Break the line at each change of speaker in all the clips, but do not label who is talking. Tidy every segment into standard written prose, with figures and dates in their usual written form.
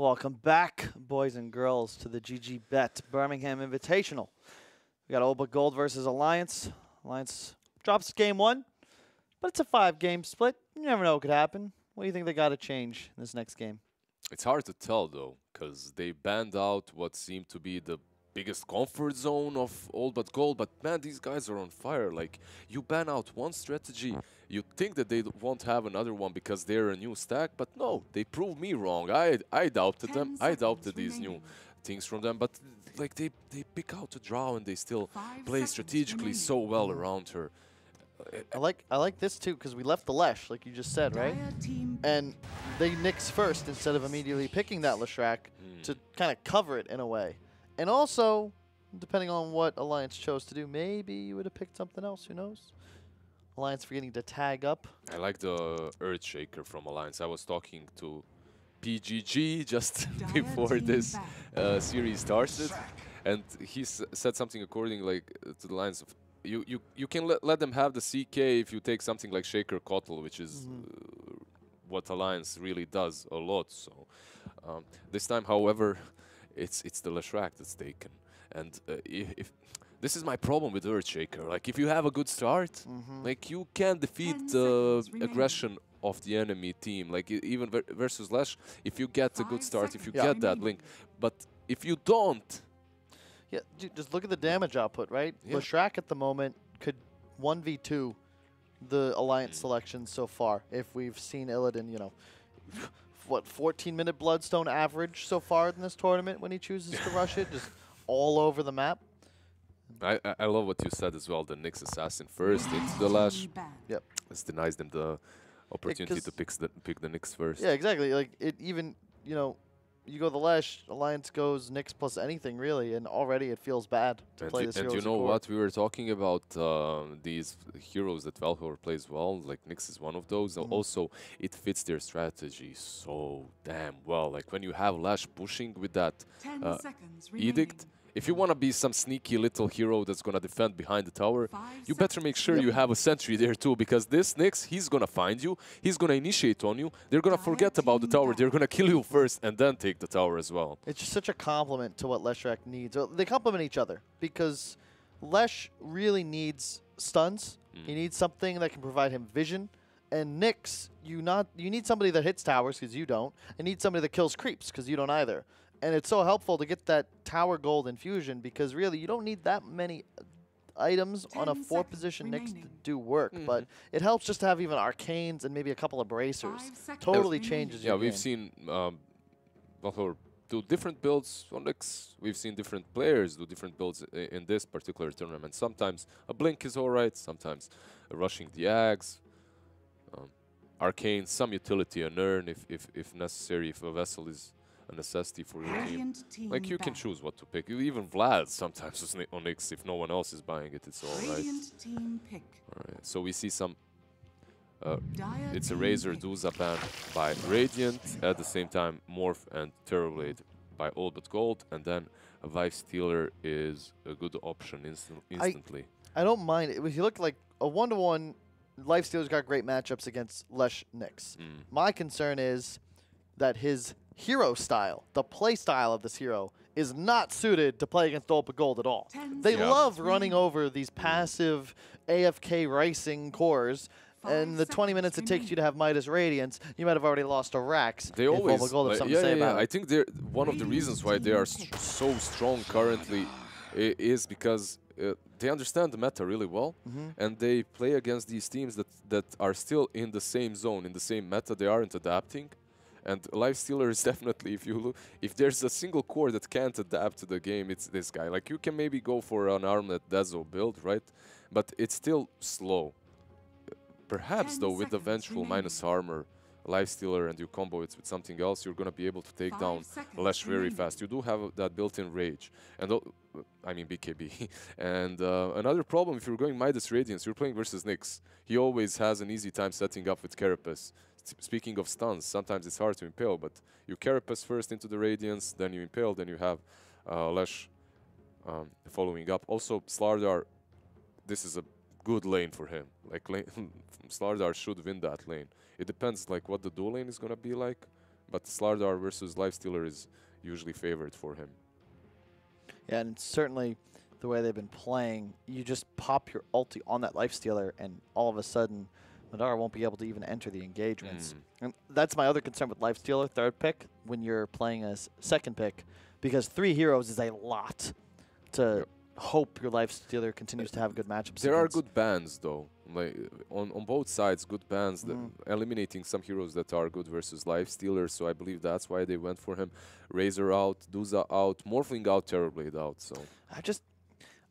Welcome back, boys and girls, to the GG.BET Birmingham Invitational. We got All But Gold versus Alliance. Alliance drops game one, but it's a 5-game split. You never know what could happen. What do you think they got to change in this next game?
It's hard to tell, though, because they banned out what seemed to be the biggest comfort zone of All But Gold, but man, these guys are on fire. Like, you ban out one strategy, you think that they won't have another one because they're a new stack, but no, they proved me wrong. I doubted them. I doubted these new things from them, but like they pick out a draw and they still play strategically so well around her.
I like this too, because we left the Lesh, like you just said, right? And they nix first instead of immediately picking that Leshrac to kind of cover it in a way. And also, depending on what Alliance chose to do, maybe you would have picked something else, who knows? Alliance forgetting to tag up.
I like the Earthshaker from Alliance. I was talking to PGG just before this series started, and he said something according to the lines of, you can let them have the CK if you take something like Shaker Kotl, which is what Alliance really does a lot. So this time, however, it's the Leshrac that's taken, and if this is my problem with Earthshaker, like if you have a good start, like you can defeat the aggression of the enemy team, like even versus Lesh, if you get a good start, if you get that link, but if you don't.
Yeah, dude, just look at the damage output, right? Yeah. Leshrac at the moment could 1v2 the Alliance selection so far. If we've seen Illidan, you know, what, 14-minute Bloodstone average so far in this tournament when he chooses to rush it, just all over the map.
I love what you said as well, the Nyx Assassin first into the Lash.
Yep.
This denies them the opportunity to pick the Nyx first.
Yeah, exactly. Like, it even, you know, you go the Lash, Alliance goes Nyx plus anything, really, and already it feels bad to play this hero.
And you know what? We were talking about these heroes that Valhor plays well, like Nyx is one of those. Also, it fits their strategy so damn well. Like, when you have Lash pushing with that Edict, if you want to be some sneaky little hero that's going to defend behind the tower, you better make sure you have a sentry there too, because this Nyx, he's going to find you, he's going to initiate on you, they're going to forget about the tower, they're going to kill you first and then take the tower as well.
It's just such a compliment to what Leshrac needs. They complement each other, because Lesh really needs stuns, he needs something that can provide him vision, and Nyx, you need somebody that hits towers, because you don't, and need somebody that kills creeps, because you don't either. And it's so helpful to get that tower gold infusion, because really you don't need that many items on a 4-position Nyx to do work, but it helps just to have even arcanes and maybe a couple of bracers. Totally changes your game.
We've seen Valhor do different builds on Nyx. We've seen different players do different builds in this particular tournament. Sometimes a blink is alright, sometimes rushing the Ags, arcane, some utility, an urn if necessary, if a vessel is a necessity for your team. Like, you can choose what to pick. Even Vlad sometimes is on Nyx. If no one else is buying it, it's alright. Alright, so we see some... it's a Razor Duza ban by Radiant. At the same time, Morph and Terrorblade by All But Gold. And then a Vive Stealer is a good option instantly.
I don't mind. If you look like a 1-to-1, Life Stealer's got great matchups against Lesh Nyx. My concern is that his hero style, the play style of this hero, is not suited to play against All But Gold at all. They love running over these passive AFK racing cores, and the 20 minutes it takes you to have Midas Radiance, you might have already lost a Rax.
They always,
All But Gold have something to say about it.
I think they're one of the reasons why they are so strong currently is because they understand the meta really well, and they play against these teams that are still in the same zone, in the same meta. They aren't adapting. And Life Stealer is definitely, if you look, if there's a single core that can't adapt to the game, it's this guy. Like, you can maybe go for an Armlet Dazzle build, right? But it's still slow. Perhaps, though, with the Vengeful minus armor, Life Stealer, and you combo it with something else, you're going to be able to take down Lesh very fast. You do have that built-in rage. And I mean, BKB. And another problem, if you're going Midas Radiance, you're playing versus Nyx. He always has an easy time setting up with Carapace. Speaking of stuns, sometimes it's hard to impale, but you Carapace first into the Radiance, then you impale, then you have Lesh following up. Also, Slardar, this is a good lane for him. Like, Slardar should win that lane. It depends, like, what the dual lane is going to be like. but Slardar versus Lifestealer is usually favored for him.
Yeah, and certainly the way they've been playing, you just pop your ulti on that Lifestealer, and all of a sudden, Madara won't be able to even enter the engagements. And that's my other concern with Lifestealer, third pick, when you're playing as second pick, because 3 heroes is a lot to hope your Lifestealer continues to have good matchups.
There are good bans, though. Like on both sides, good bans, eliminating some heroes that are good versus Lifestealer, so I believe that's why they went for him. Razor out, Duza out, Morphling out, Terrorblade out, so...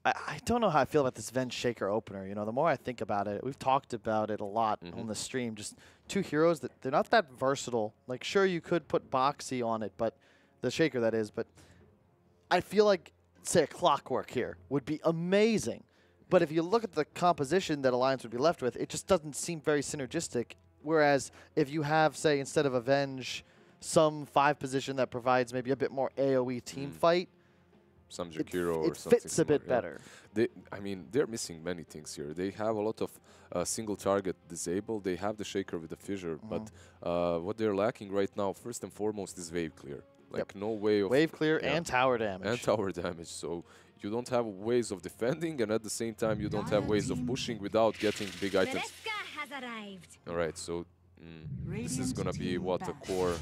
I don't know how I feel about this Venge Shaker opener. You know, the more I think about it, we've talked about it a lot on the stream. Just 2 heroes that they're not that versatile. Like, sure, you could put Boxy on it, but the Shaker that is. But I feel like, say, a Clockwork here would be amazing. But if you look at the composition that Alliance would be left with, it just doesn't seem very synergistic. Whereas if you have, say, instead of Avenge, some 5 position that provides maybe a bit more AoE team fight,
some Jakiro or something.
It fits a bit better.
I mean, they're missing many things here. They have a lot of single target disabled. They have the Shaker with the Fissure, but what they're lacking right now, first and foremost, is wave clear. Like no way of
wave clear and tower damage.
And tower damage. So you don't have ways of defending, and at the same time, you don't have ways of pushing without getting big items. All right, so this is gonna be what a core.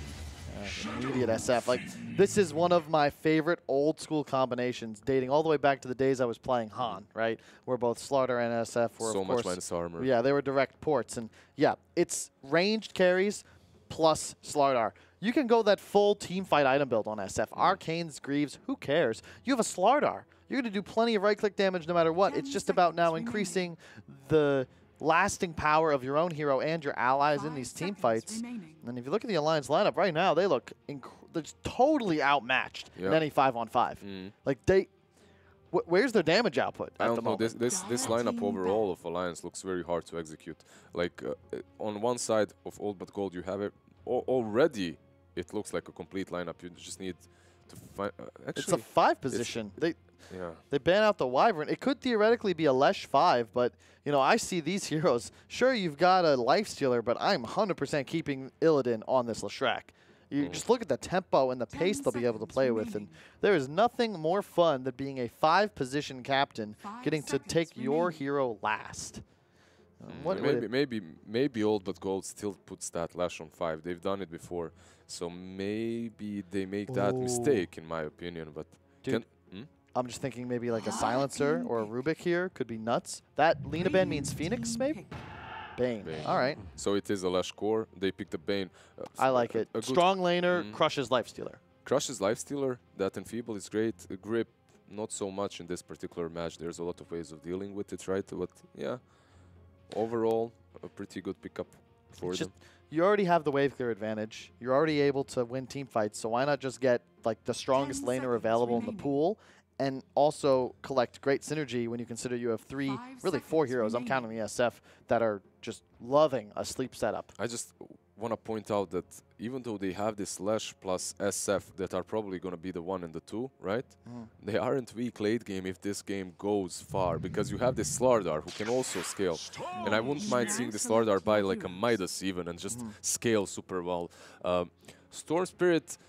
Immediate SF. Like, this is one of my favorite old school combinations, dating all the way back to the days I was playing Han, right? Where both Slardar and SF were,
so
of
much
course,
minus armor.
Yeah, they were direct ports. And yeah, it's ranged carries plus Slardar. You can go that full team fight item build on SF. Arcanes, Greaves, who cares? You have a Slardar. You're going to do plenty of right-click damage no matter what. It's just about now increasing the lasting power of your own hero and your allies in these team fights. And if you look at the Alliance lineup right now, they look they're just totally outmatched in any 5-on-5. Like where's their damage output at the moment?
This lineup overall of Alliance looks very hard to execute. Like on one side of Old But Gold, you have it already. It looks like a complete lineup. You just need to find.
It's a 5 position. They ban out the Wyvern. It could theoretically be a Lesh 5, but, you know, I see these heroes. Sure, you've got a Lifestealer, but I'm 100% keeping Illidan on this Leshrac. You just look at the tempo and the pace they'll be able to play with, and there is nothing more fun than being a 5-position captain, getting to take your hero last.
Maybe Old But Gold still puts that Lash on 5. They've done it before, so maybe they make that mistake, in my opinion. But
dude, I'm just thinking maybe like a Silencer or a Rubik here could be nuts. That Lina ban means Phoenix, maybe? Bane. All right.
So it is a Lash core. They picked a Bane.
I like it. Strong laner, crushes Lifestealer.
Crushes Lifestealer. That Enfeeble is great. Grip, not so much in this particular match. There's a lot of ways of dealing with it, right? But yeah, overall, a pretty good pickup for them.
You already have the wave clear advantage. You're already able to win team fights, so why not just get like the strongest laner available in the pool, and also collect great synergy when you consider you have 3, really 4 heroes, I'm counting the SF, that are just loving a sleep setup.
I just want to point out that even though they have this Lash plus SF that are probably going to be the 1 and the 2, right? They aren't weak late game if this game goes far, because you have this Slardar who can also scale. And I wouldn't mind seeing the Slardar buy like a Midas even and just scale super well. Storm Spirit,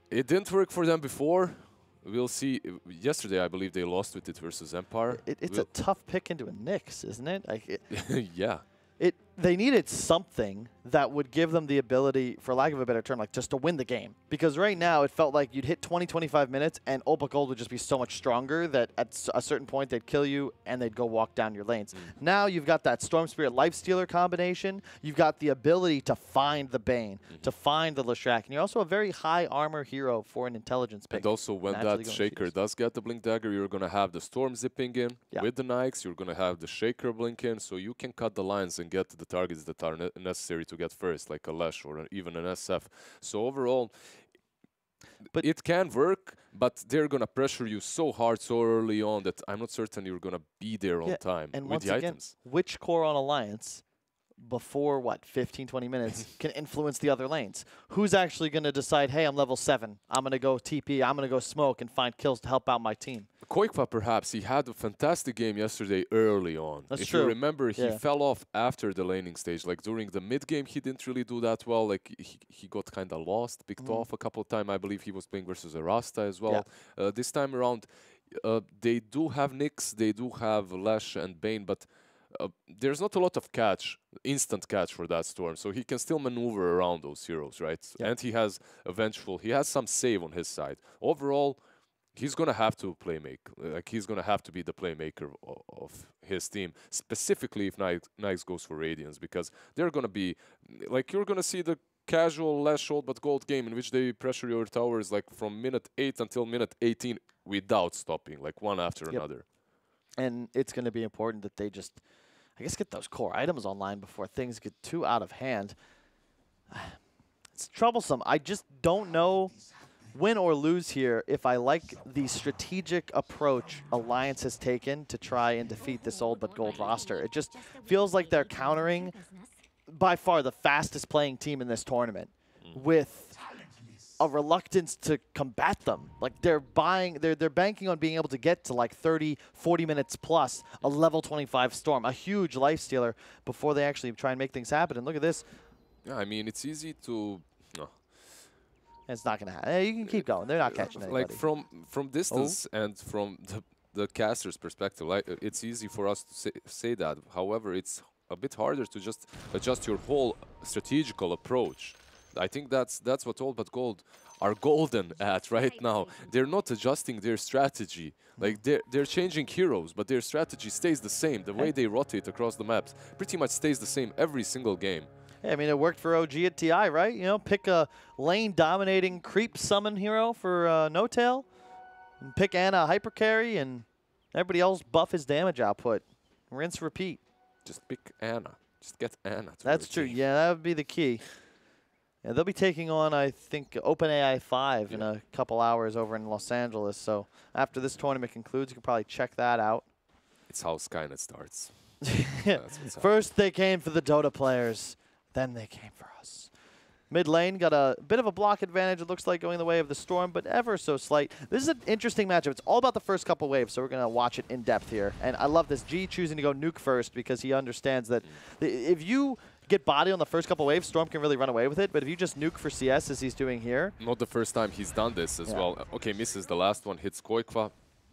it didn't work for them before. We'll see. Yesterday, I believe they lost with it versus Empire.
It's a tough pick into a Nyx, isn't it? Like
yeah.
They needed something that would give them the ability, for lack of a better term, like just to win the game. Because right now, it felt like you'd hit 20, 25 minutes, and Old But Gold would just be so much stronger that at a certain point, they'd kill you, and they'd go walk down your lanes. Now you've got that Storm Spirit Lifestealer combination. You've got the ability to find the Bane, to find the Leshrac, and you're also a very high armor hero for an intelligence pick.
And also, when that Shaker does get the Blink Dagger, you're going to have the Storm zipping in with the Nikes. You're going to have the Shaker blink in, so you can cut the lines and get the targets that are necessary to get first, like a Lash or even an SF. So overall, it can work, but they're going to pressure you so hard so early on that I'm not certain you're going to be there on time
and
with
once
the
again,
items.
Which core on Alliance before, what, 15, 20 minutes can influence the other lanes. Who's actually going to decide, hey, I'm level 7. I'm going to go TP. I'm going to go smoke and find kills to help out my team.
Koikva, perhaps, he had a fantastic game yesterday early on.
That's
if
true.
you remember, he fell off after the laning stage. Like, during the mid-game, he didn't really do that well. Like, he got kind of lost, picked off a couple of times. I believe he was playing versus a Rasta as well. This time around, they do have Nyx, they do have Lash and Bane, but there's not a lot of instant catch for that Storm, so he can still maneuver around those heroes, right? And he has he has some save on his side. Overall, he's going to have to like, he's going to have to be the playmaker of his team, specifically if Nyx goes for Radiance, because they're going to be, like, you're going to see the casual less short but gold game in which they pressure your towers, like, from minute 8 until minute 18 without stopping, like, one after another.
And it's going to be important that they just, I guess, get those core items online before things get too out of hand. It's troublesome. I just don't know, win or lose here, if I like the strategic approach Alliance has taken to try and defeat this old but gold roster. It just feels like they're countering by far the fastest playing team in this tournament with a reluctance to combat them. Like, they're banking on being able to get to like 30, 40 minutes plus a level 25 Storm, a huge life stealer, before they actually try and make things happen. And look at this.
Yeah, I mean, it's easy to...
It's not going to happen. Hey, you can keep going. They're not catching anybody.
Like, from distance and from the caster's perspective, like, it's easy for us to say that. However, it's a bit harder to just adjust your whole strategical approach. I think that's what Old But Gold are golden at right now. They're not adjusting their strategy. Like, they're changing heroes, but their strategy stays the same. The way they rotate across the maps pretty much stays the same every single game.
Yeah, I mean, it worked for OG at TI, right? You know, pick a lane-dominating creep summon hero for No Tail, and pick Ana hyper carry, and everybody else buff his damage output. Rinse, repeat.
Just pick Ana. Just get Ana.
That's true. Yeah, that would be the key. Yeah, they'll be taking on, I think, OpenAI 5 in a couple hours over in Los Angeles. So after this tournament concludes, you can probably check that out.
It's how Skynet starts.
First they came for the Dota players, then they came for us. Mid lane got a bit of a block advantage, it looks like, going the way of the Storm, but ever so slight. This is an interesting matchup. It's all about the first couple waves, so we're going to watch it in depth here. And I love this. G choosing to go nuke first because he understands that if you get body on the first couple waves, Storm can really run away with it, but if you just nuke for CS as he's doing here...
Not the first time he's done this as well. Okay, misses the last one, hits Koikva.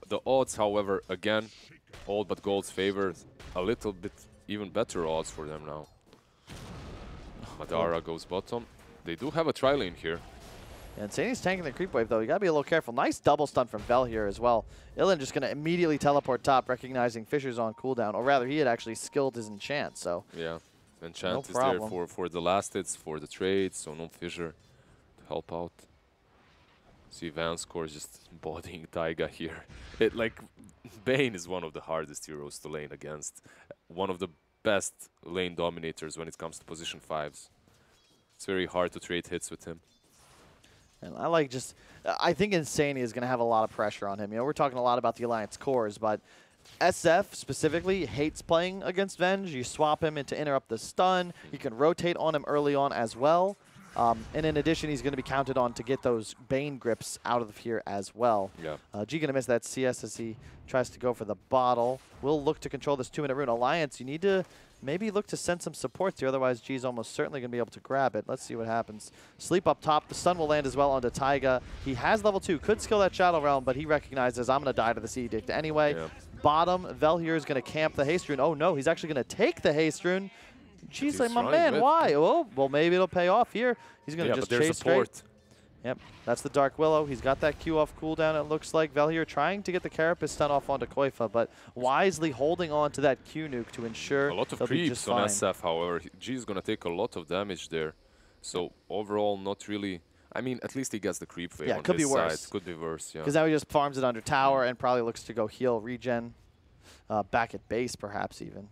The odds, however, again, Old But Gold's favor, a little bit even better odds for them now. Madara goes bottom. They do have a tri-lane here.
And Insanity's tanking the creep wave, though. You got to be a little careful. Nice double stun from Vel here as well. Ilan just going to immediately teleport top, recognizing Fisher's on cooldown. Or rather, he had actually skilled his enchant, so...
Yeah, enchant is there for the last hits, for the trades, so no Fisher to help out. See Vance Core just bodying Taiga here. Like, Bane is one of the hardest heroes to lane against. One of the best lane dominators when it comes to position 5s. It's very hard to trade hits with him.
And I like just, I think Insanity is going to have a lot of pressure on him. You know, we're talking a lot about the Alliance cores, but SF specifically hates playing against Venge. You swap him to interrupt the stun. You can rotate on him early on as well. And in addition, he's going to be counted on to get those Bane grips out of here as well.
Yeah.
G going to miss that CS as he tries to go for the bottle. We'll look to control this 2-minute rune. Alliance, you need to maybe look to send some supports here. Otherwise, G's almost certainly going to be able to grab it. Let's see what happens. Sleep up top. The stun will land as well onto Taiga. He has level 2. Could skill that Shadow Realm, but he recognizes I'm going to die to this Edict anyway. Yeah. Bottom, Vel here is going to camp the Haste Rune. Oh, no, he's actually going to take the Haste Rune. She's like, my man, why? Oh, well, maybe it'll pay off here. He's going to just chase straight. Yep, that's the Dark Willow. He's got that Q off cooldown, it looks like. Vel here trying to get the Carapace stun off onto Koifa, but wisely holding on to that Q nuke to ensure
a lot of creeps on SF, however. G is going to take a lot of damage there. So overall, not really... I mean, at least he gets the creep wave on his side. Could be worse, yeah.
Because now he just farms it under tower and probably looks to go heal, regen, back at base perhaps even.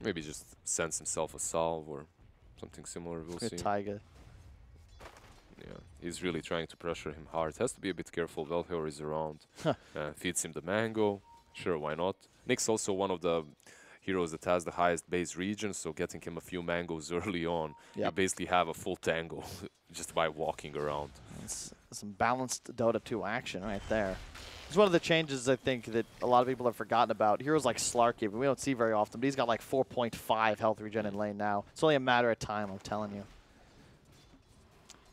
Maybe just sends himself a salve or something similar, we'll see.
Taiga.
Yeah, he's really trying to pressure him hard. Has to be a bit careful. Velhor is around. Feeds him the mango. Sure, why not? Nyx also one of the... heroes that has the highest base region, so getting him a few mangoes early on, you basically have a full tango just by walking around.
It's some balanced Dota 2 action right there. It's one of the changes I think that a lot of people have forgotten about. Heroes like Slarky, but we don't see very often, but he's got like 4.5 health regen in lane now. It's only a matter of time, I'm telling you.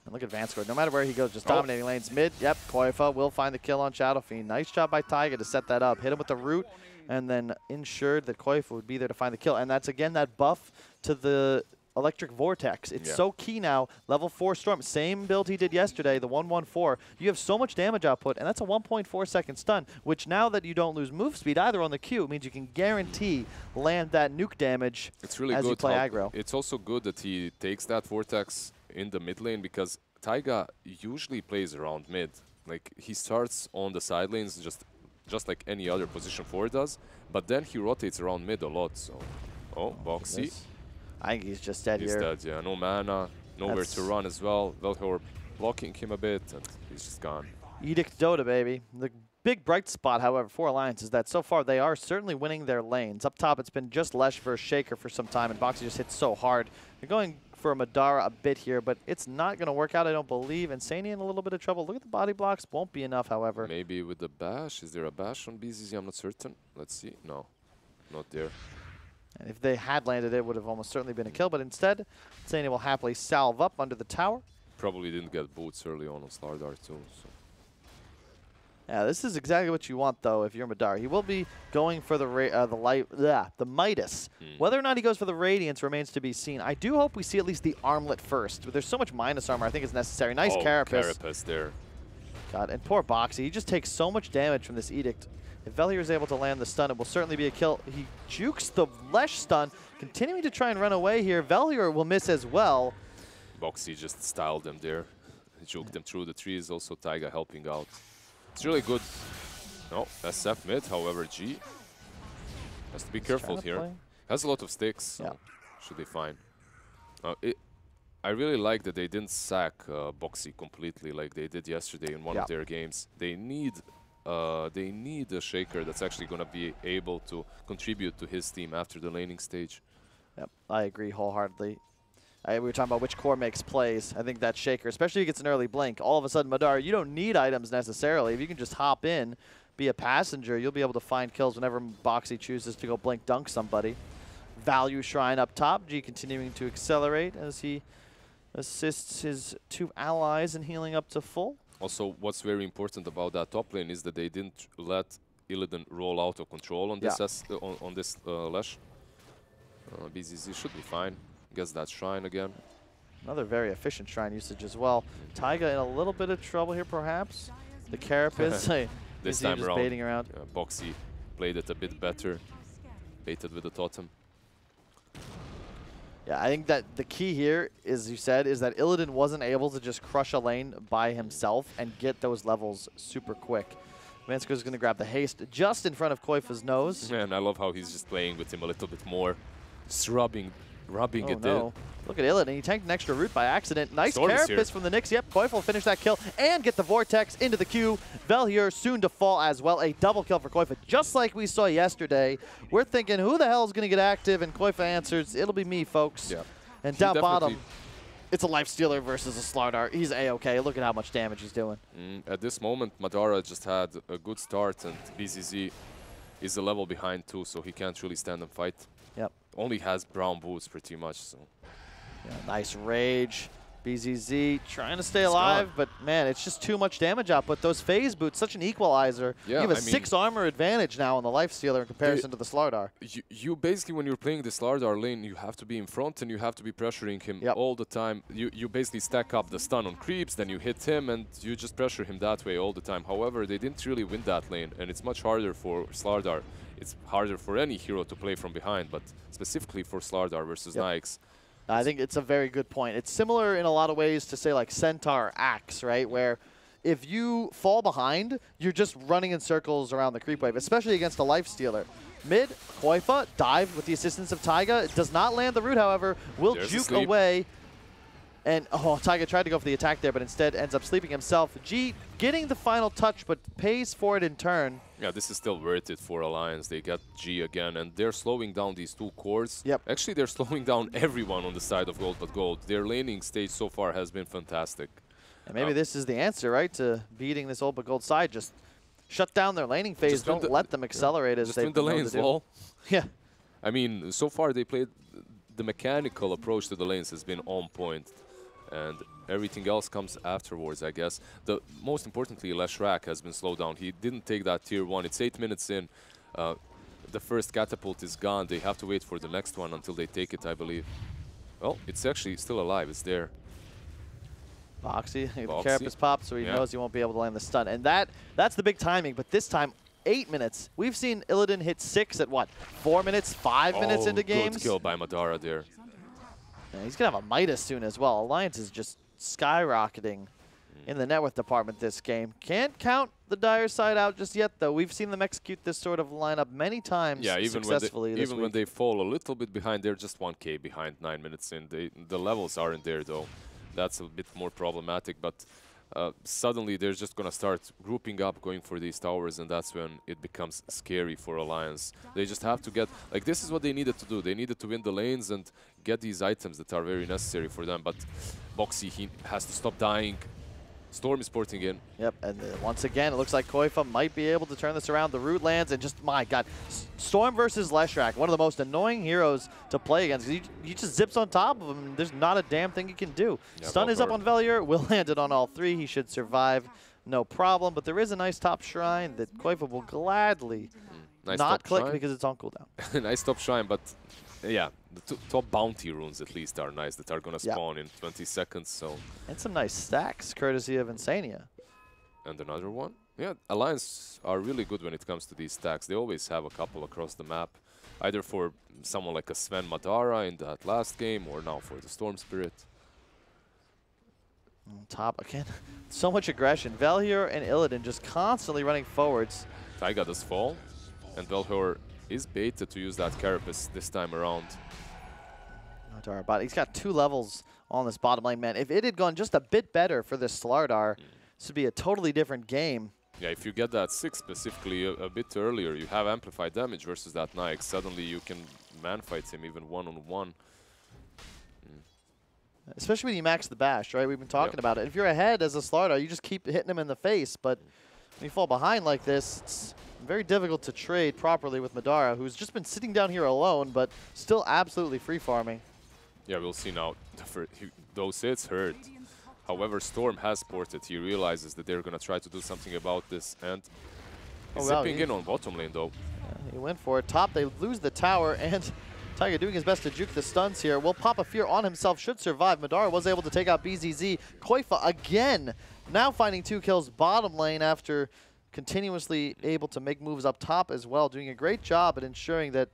And look at Vanscourt. No matter where he goes, just dominating lanes. Mid, yep, Koifa will find the kill on Shadow Fiend. Nice job by Taiga to set that up. Hit him with the root, and then ensured that Koifa would be there to find the kill. And that's, again, that buff to the Electric Vortex. It's so key now. Level 4 Storm, same build he did yesterday, the 114. You have so much damage output, and that's a 1.4 second stun, which now that you don't lose move speed either on the Q, means you can guarantee land that nuke damage as you play aggro. It's
also good that he takes that Vortex in the mid lane, because Taiga usually plays around mid. Like, he starts on the side lanes just like any other position 4 does, but then he rotates around mid a lot, so... Oh, Boxy.
I think he's just dead here.
He's dead, yeah. No mana, nowhere to run as well. Velhor blocking him a bit, and he's just gone.
Edict Dota, baby. The big bright spot, however, for Alliance is that so far they are certainly winning their lanes. Up top, it's been just Lesh versus Shaker for some time, and Boxy just hits so hard. They're going for a Madara a bit here, but it's not going to work out, I don't believe. And Sani in a little bit of trouble. Look at the body blocks. Won't be enough, however.
Maybe with the bash. Is there a bash on BZZ? I'm not certain. Let's see. No, not there.
And if they had landed, it would have almost certainly been a kill. But instead, Sani will happily salve up under the tower.
Probably didn't get boots early on Slardar too. So.
Yeah, this is exactly what you want, though, if you're Madara. He will be going for the Midas. Whether or not he goes for the Radiance remains to be seen. I do hope we see at least the armlet first. But there's so much minus armor, I think it's necessary. Nice Carapace.
Carapace there.
God, and poor Boxy. He just takes so much damage from this Edict. If Velhir is able to land the stun, it will certainly be a kill. He jukes the Lesh stun, continuing to try and run away here. Velhir will miss as well.
Boxy just styled them there. He juked them through the trees. Also Taiga helping out. It's really good. No, SF mid, however, G has to be careful here. Has a lot of sticks, so should be fine. I really like that they didn't sack Boxy completely like they did yesterday in one of their games. They need a Shaker that's actually going to be able to contribute to his team after the laning stage.
Yep, I agree wholeheartedly. We were talking about which core makes plays. I think that Shaker, especially if he gets an early blink, all of a sudden, Madara, you don't need items necessarily. If you can just hop in, be a passenger, you'll be able to find kills whenever Boxy chooses to go blink dunk somebody. Value Shrine up top. G continuing to accelerate as he assists his 2 allies in healing up to full.
Also, what's very important about that top lane is that they didn't let Illidan roll out of control on this Lesh. BZZ should be fine. Gets that Shrine again.
Another very efficient Shrine usage as well. Taiga in a little bit of trouble here, perhaps. The Carapace.
This time
just baiting around.
Boxy played it a bit better. Baited with the totem.
Yeah, I think that the key here, as you said, is that Illidan wasn't able to just crush a lane by himself and get those levels super quick. Vanscourt's going to grab the haste just in front of Koifa's nose.
Man, I love how he's just playing with him a little bit more. Just rubbing it in.
Look at Illidan. He tanked an extra root by accident. Nice Carapace from the Nyx. Yep, Koifa will finish that kill and get the Vortex into the queue. Velhir soon to fall as well. A double kill for Koifa, just like we saw yesterday. We're thinking, who the hell is going to get active? And Koifa answers, it'll be me, folks.
Yeah.
And down bottom, it's a Lifestealer versus a Slardar. He's A-okay. Look at how much damage he's doing.
At this moment, Madara just had a good start, and BZZ is a level behind too, so he can't really stand and fight.
Yep.
Only has brown boots pretty much, so.
Yeah, nice rage. BZZ trying to stay alive, but man, it's just too much damage output. Those phase boots, such an equalizer. Yeah, you have a 6 armor advantage now on the Lifestealer in comparison to the Slardar.
You basically, when you're playing the Slardar lane, you have to be in front and you have to be pressuring him all the time. You basically stack up the stun on creeps, then you hit him and you just pressure him that way all the time. However, they didn't really win that lane, and it's much harder for Slardar. It's harder for any hero to play from behind, but specifically for Slardar versus Nyx.
I think it's a very good point. It's similar in a lot of ways to, say, like Centaur Axe, right? Where if you fall behind, you're just running in circles around the creep wave, especially against a Lifestealer. Mid, Koifa dived with the assistance of Taiga. It does not land the root, however. Will juke away. And, oh, Taiga tried to go for the attack there, but instead ends up sleeping himself. G getting the final touch, but pays for it in turn.
Yeah, this is still worth it for Alliance. They got G again, and they're slowing down these two cores.
Yep.
Actually, they're slowing down everyone on the side of Gold but Gold. Their laning stage so far has been fantastic.
And maybe this is the answer, right, to beating this Old but Gold side. Just shut down their laning phase. Don't let them accelerate as they've been known to do. Yeah.
I mean, so far they played the mechanical approach to the lanes has been on point. And everything else comes afterwards, I guess. Most importantly, Leshrac has been slowed down. He didn't take that tier 1. It's 8 minutes in. The first catapult is gone. They have to wait for the next one until they take it, I believe. Well, it's actually still alive. It's there.
Boxy, the carapace popped, so he knows he won't be able to land the stun. And that's the big timing. But this time, 8 minutes. We've seen Illidan hit 6 at what? 4 minutes, 5 minutes into games?
Good kill by Madara there.
Yeah, he's going to have a Midas soon as well. Alliance is just skyrocketing in the net worth department this game. Can't count the Dire side out just yet, though. We've seen them execute this sort of lineup many times successfully
even when they fall a little bit behind, they're just 1K behind 9 minutes in. The levels aren't there, though. That's a bit more problematic, but suddenly they're just going to start grouping up, going for these towers, and that's when it becomes scary for Alliance. They just have to get, like, this is what they needed to do. They needed to win the lanes and get these items that are very necessary for them, but Boxy, he has to stop dying. Storm is porting in. Yep, and
once again, it looks like Koifa might be able to turn this around. The root lands, and just, my God, Storm versus Leshrac, one of the most annoying heroes to play against. He just zips on top of him, and there's not a damn thing he can do. Yeah, Stun is up on Velier, will land it on all three. He should survive, no problem. But there is a nice top shrine that Koifa will gladly not click because it's on cooldown.
Nice top shrine, but yeah, the top bounty runes at least are nice that are going to spawn in 20 seconds. So
and some nice stacks courtesy of Insania.
And another one. Yeah, Alliance are really good when it comes to these stacks. They always have a couple across the map, either for someone like a Sven Madara in that last game or now for the Storm Spirit.
On top again, so much aggression. Velier and Illidan just constantly running forwards.
Taiga does fall, and Velier is baited to use that carapace this time around.
Madara, but he's got 2 levels on this bottom lane, man. If it had gone just a bit better for this Slardar, this would be a totally different game.
Yeah, if you get that 6 specifically a bit earlier, you have amplified damage versus that Nike. Suddenly you can man-fight him even one-on-one.
Especially when you max the bash, right? We've been talking about it. If you're ahead as a Slardar, you just keep hitting him in the face, but when you fall behind like this, it's very difficult to trade properly with Madara, who's just been sitting down here alone, but still absolutely free farming.
Yeah, we'll see now. Those hits hurt. However, Storm has ported. He realizes that they're going to try to do something about this, and he's zipping in on bottom lane, though.
Yeah, he went for it. Top, they lose the tower, and Taiga doing his best to juke the stuns here. Will pop a fear on himself, should survive. Madara was able to take out BZZ. Koifa again, now finding 2 kills bottom lane after continuously able to make moves up top as well, doing a great job at ensuring that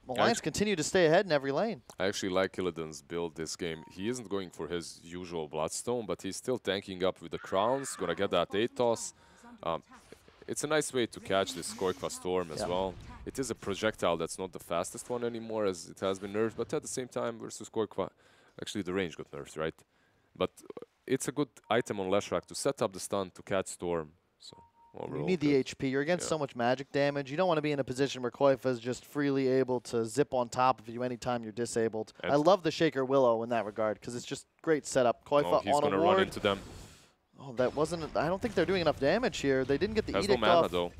Alliance continue to stay ahead in every lane.
I actually like Illidan's build this game. He isn't going for his usual Bloodstone, but he's still tanking up with the crowns, gonna get that 8 toss. It's a nice way to catch this Koifa Storm as well. It is a projectile that's not the fastest one anymore, as it has been nerfed, but at the same time versus Koifa, actually the range got nerfed, right? But it's a good item on Leshrac to set up the stun to catch Storm. So
you need the HP. You're against so much magic damage. You don't want to be in a position where Koifa is just freely able to zip on top of you anytime you're disabled. I love the Shaker Willow in that regard because it's just great setup. Koifa
he's
on
gonna
a ward.
Run into them.
Oh, that wasn't. I don't think they're doing enough damage here. They didn't get the edict
no mana
off.
Though.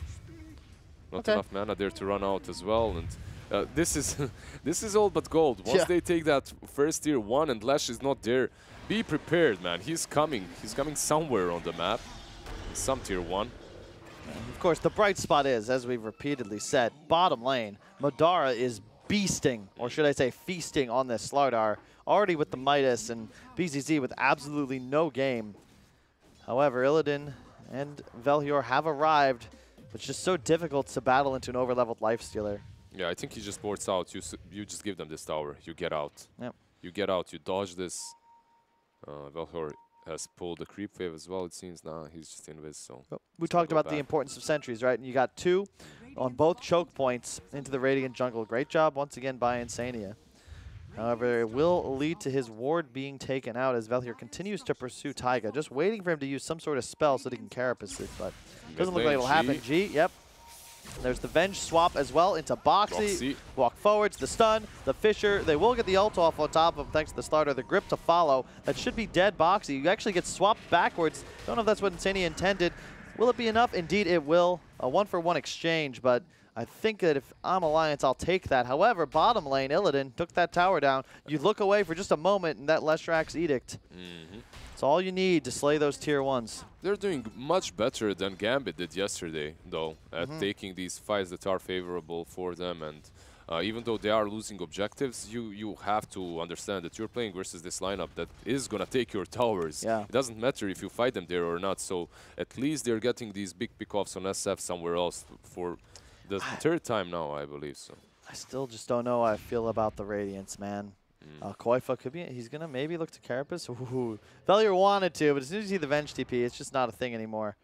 Not enough mana there to run out as well. And this is all but gold. Once they take that first tier 1 and Lesh is not there, be prepared, man. He's coming. He's coming somewhere on the map. Some tier 1.
Of course, the bright spot is, as we've repeatedly said, bottom lane. Madara is beasting, or should I say feasting, on this Slardar. Already with the Midas and BZZ with absolutely no game. However, Illidan and Velier have arrived. It's just so difficult to battle into an overleveled lifestealer.
Yeah, I think he just boards out. You just give them this tower. You get out.
Yep.
You get out. You dodge this. Velier has pulled the creep wave as well, it seems. Now he's just invis, so...
We talked about the importance of sentries, right? And you got 2 on both choke points into the Radiant jungle. Great job once again by Insania. However, it will lead to his ward being taken out as Valkyr continues to pursue Taiga, just waiting for him to use some sort of spell so that he can carapace it, but doesn't look like it'll happen. G, yep. There's the Venge swap as well into Boxy. Walk forwards, the stun, the Fisher. They will get the ult off on top of him thanks to the starter. The grip to follow. That should be dead Boxy. You actually get swapped backwards. Don't know if that's what Insania intended. Will it be enough? Indeed it will. A 1-for-1 exchange, but I think that if I'm Alliance, I'll take that. However, bottom lane, Illidan took that tower down. You look away for just a moment and that Leshrak's Edict. It's all you need to slay those tier 1s.
They're doing much better than Gambit did yesterday, though, at taking these fights that are favorable for them. And even though they are losing objectives, you have to understand that you're playing versus this lineup that is going to take your towers.
Yeah.
It doesn't matter if you fight them there or not. So at least they're getting these big pickoffs on SF somewhere else for the third time now, I believe so.
I still just don't know how I feel about the Radiance, man. Koifa could be, he's going to maybe look to Carapace. Ooh. Valier wanted to, but as soon as you see the Venge TP, it's just not a thing anymore.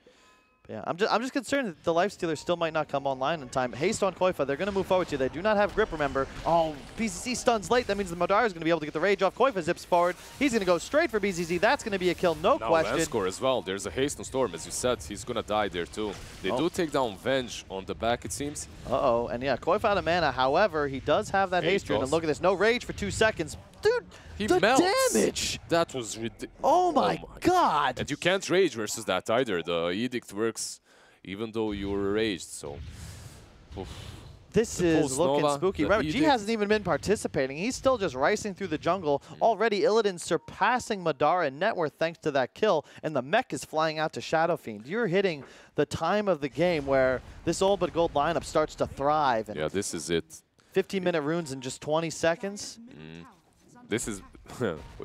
But yeah, I'm just concerned that the Lifestealer still might not come online in time. Haste on Koifa, they're going to move forward to you. They do not have grip, remember. Oh, BZZ stuns late. That means the Madara is going to be able to get the rage off. Koifa zips forward. He's going to go straight for BZZ. That's going to be a kill, no question.
Now Vanscore as well. There's a haste on Storm, as you said. He's going to die there too. They do take down Venge on the back, it seems.
Uh-oh, and yeah, Koifa out of mana. However, he does have that haste rune, and look at this. No rage for 2 seconds. Dude, the damage!
That was ridiculous.
Oh my god!
And you can't rage versus that either. The Edict works even though you're raged, so...
This is looking spooky. Remember, G hasn't even been participating. He's still just racing through the jungle. Already, Illidan surpassing Madara in net worth thanks to that kill, and the mech is flying out to Shadow Fiend. You're hitting the time of the game where this old but gold lineup starts to thrive. And
yeah, this is it.
15-minute runes in just 20 seconds.
This is...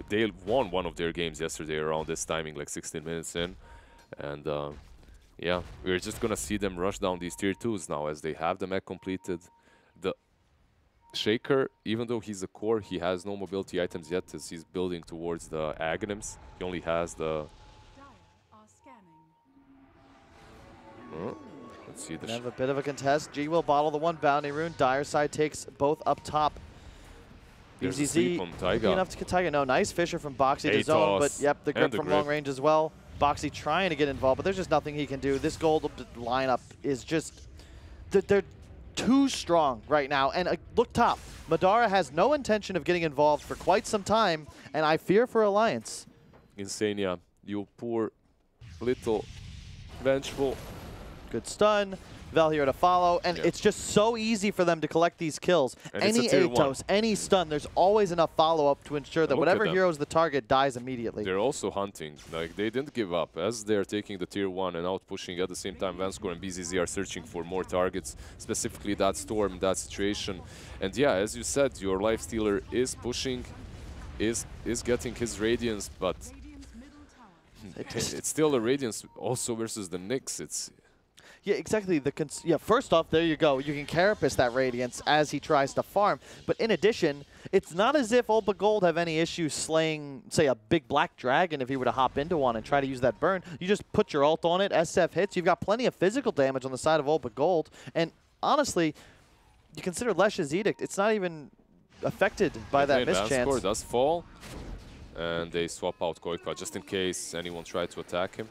they won one of their games yesterday around this timing, like 16 minutes in. And yeah, we're just going to see them rush down these tier 2s now as they have the mech completed. The Shaker, even though he's a core, he has no mobility items yet as he's building towards the Aghanims. He only has the... let's see.
They have a bit of a contest. G will bottle the one bounty rune. Dire side takes both up top. BZZ enough to get Taiga. No, nice Fisher from Boxy to zone, but yep, the grip from long range as well. Boxy trying to get involved, but there's just nothing he can do. This gold lineup is just, they're too strong right now. And look top, Madara has no intention of getting involved for quite some time, and I fear for Alliance.
Insania, you poor little vengeful.
Good stun. Val here to follow, and it's just so easy for them to collect these kills. And any Atos, any stun, there's always enough follow-up to ensure that whatever hero is the target dies immediately.
They're also hunting. Like, they didn't give up. As they're taking the tier 1 and out pushing, at the same time, Vanscore and BZZ are searching for more targets, specifically that Storm, that situation. And yeah, as you said, your Lifestealer is pushing, is getting his Radiance, but it's still a Radiance also versus the Nyx. It's...
Yeah, exactly. First off, there you go. You can carapace that Radiance as he tries to farm. But in addition, it's not as if Old but Gold have any issues slaying, say, a big black dragon if he were to hop into one and try to use that burn. You just put your ult on it, SF hits. You've got plenty of physical damage on the side of Old but Gold. And honestly, you consider Lesh's Edict, it's not even affected by that mischance.
Vanscore does fall, and they swap out Koifa just in case anyone tried to attack him.